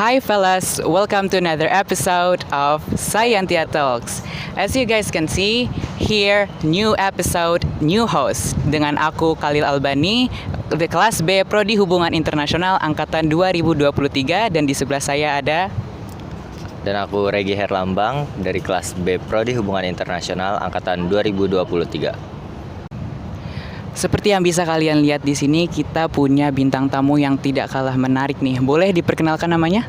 Hi fellas, welcome to another episode of Scientia Talks. As you guys can see, here new episode, new host dengan aku Khalil Albani, di kelas B Prodi Hubungan Internasional angkatan 2023 dan di sebelah saya ada Dan aku Regi Herlambang dari kelas B Prodi Hubungan Internasional angkatan 2023. Seperti yang bisa kalian lihat di sini, kita punya bintang tamu yang tidak kalah menarik nih. Boleh diperkenalkan namanya?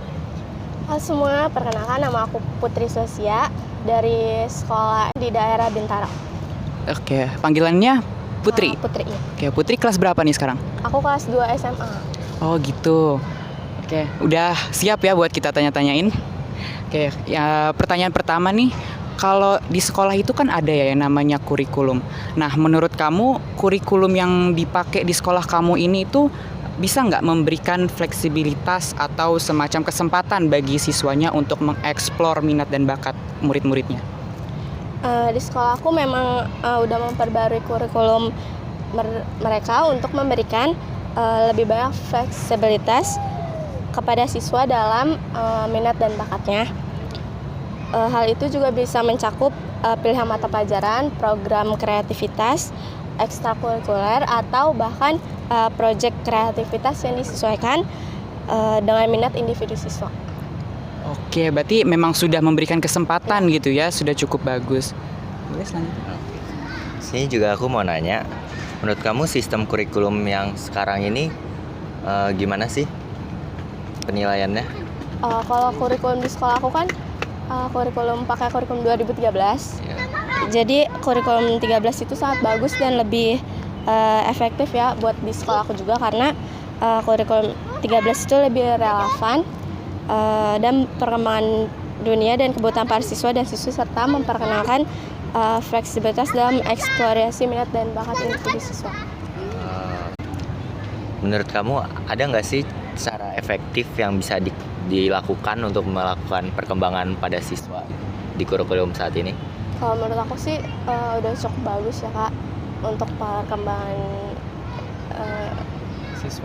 Halo semua, perkenalkan nama aku Putri Sosia dari sekolah di daerah Bintaro. Oke, panggilannya Putri. Putri, iya. Oke, Putri kelas berapa nih sekarang? Aku kelas 2 SMA. Oh gitu. Oke, udah siap ya buat kita tanya-tanyain? Oke, ya pertanyaan pertama nih. Kalau di sekolah itu kan ada ya yang namanya kurikulum. Nah, menurut kamu kurikulum yang dipakai di sekolah kamu ini itu bisa nggak memberikan fleksibilitas atau semacam kesempatan bagi siswanya untuk mengeksplor minat dan bakat murid-muridnya? Di sekolah aku memang udah memperbarui kurikulum mereka untuk memberikan lebih banyak fleksibilitas kepada siswa dalam minat dan bakatnya. Hal itu juga bisa mencakup pilihan mata pelajaran, program kreativitas, ekstrakurikuler, atau bahkan proyek kreativitas yang disesuaikan dengan minat individu siswa. Oke, berarti memang sudah memberikan kesempatan gitu ya, sudah cukup bagus. Boleh selanjutnya? Sini juga aku mau nanya, menurut kamu sistem kurikulum yang sekarang ini gimana sih penilaiannya? Kalau kurikulum di sekolah aku kan pakai kurikulum 2013. Ya. Jadi kurikulum 13 itu sangat bagus dan lebih efektif ya buat di sekolah aku juga, karena kurikulum 13 itu lebih relevan dan perkembangan dunia dan kebutuhan para siswa dan siswi, serta memperkenalkan fleksibilitas dalam eksplorasi minat dan bakat individu siswa. Menurut kamu ada nggak sih cara efektif yang bisa dilakukan untuk melakukan perkembangan pada siswa di kurikulum saat ini? Kalau menurut aku sih udah cukup bagus ya Kak untuk perkembangan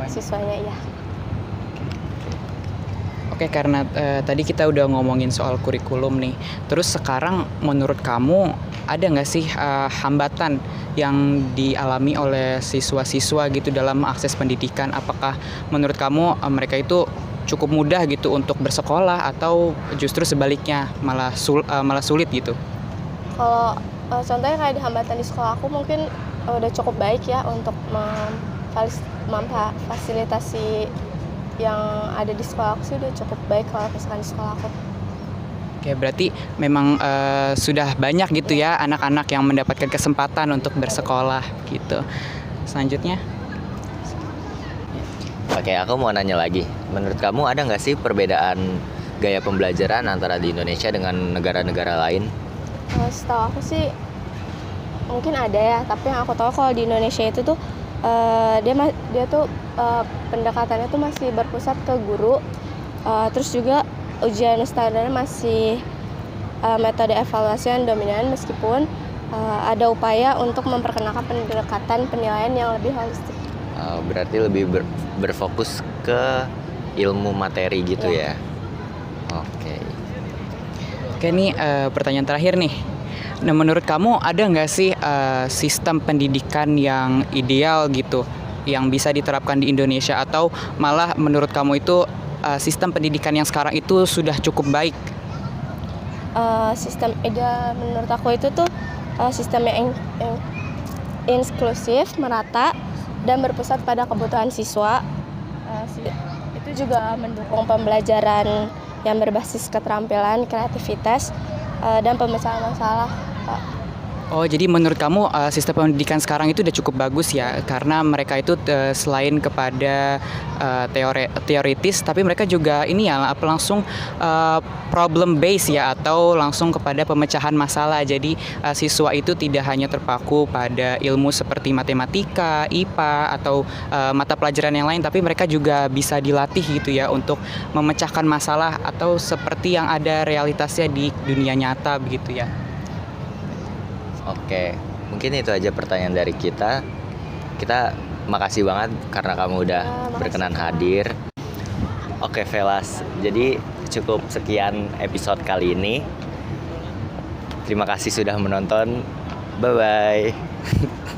siswanya ya. Oke, karena tadi kita udah ngomongin soal kurikulum nih. Terus sekarang menurut kamu ada nggak sih hambatan yang dialami oleh siswa-siswa gitu dalam akses pendidikan? Apakah menurut kamu mereka itu cukup mudah gitu untuk bersekolah atau justru sebaliknya malah sulit gitu? Kalau contohnya kayak di hambatan di sekolah aku mungkin udah cukup baik ya untuk memfasilitasi yang ada di sekolah aku sih udah cukup baik kalau misalkan di sekolah aku. Oke, berarti memang sudah banyak gitu ya anak-anak yang mendapatkan kesempatan untuk bersekolah gitu. Selanjutnya? Oke, aku mau nanya lagi. Menurut kamu ada nggak sih perbedaan gaya pembelajaran antara di Indonesia dengan negara-negara lain? Setahu aku sih mungkin ada ya, tapi yang aku tahu kalau di Indonesia itu tuh dia tuh pendekatannya tuh masih berpusat ke guru, terus juga ujian standarnya masih metode evaluasi yang dominan, meskipun ada upaya untuk memperkenalkan pendekatan penilaian yang lebih holistik. Berarti lebih berfokus ke ilmu materi gitu ya? Oke, nih pertanyaan terakhir nih. Nah, menurut kamu ada nggak sih sistem pendidikan yang ideal gitu, yang bisa diterapkan di Indonesia, atau malah menurut kamu itu sistem pendidikan yang sekarang itu sudah cukup baik? Sistem ideal menurut aku itu tuh sistem yang inklusif, merata, dan berpusat pada kebutuhan siswa. Itu juga mendukung pembelajaran yang berbasis keterampilan, kreativitas, dan pemecahan masalah. Oh, jadi menurut kamu sistem pendidikan sekarang itu udah cukup bagus ya, karena mereka itu selain kepada teoritis, tapi mereka juga ini ya langsung problem base ya, atau langsung kepada pemecahan masalah. Jadi siswa itu tidak hanya terpaku pada ilmu seperti matematika, IPA, atau mata pelajaran yang lain, tapi mereka juga bisa dilatih gitu ya untuk memecahkan masalah atau seperti yang ada realitasnya di dunia nyata begitu ya. Oke, mungkin itu aja pertanyaan dari kita. Kita makasih banget karena kamu udah berkenan hadir. Oke Velas, jadi cukup sekian episode kali ini. Terima kasih sudah menonton. Bye bye.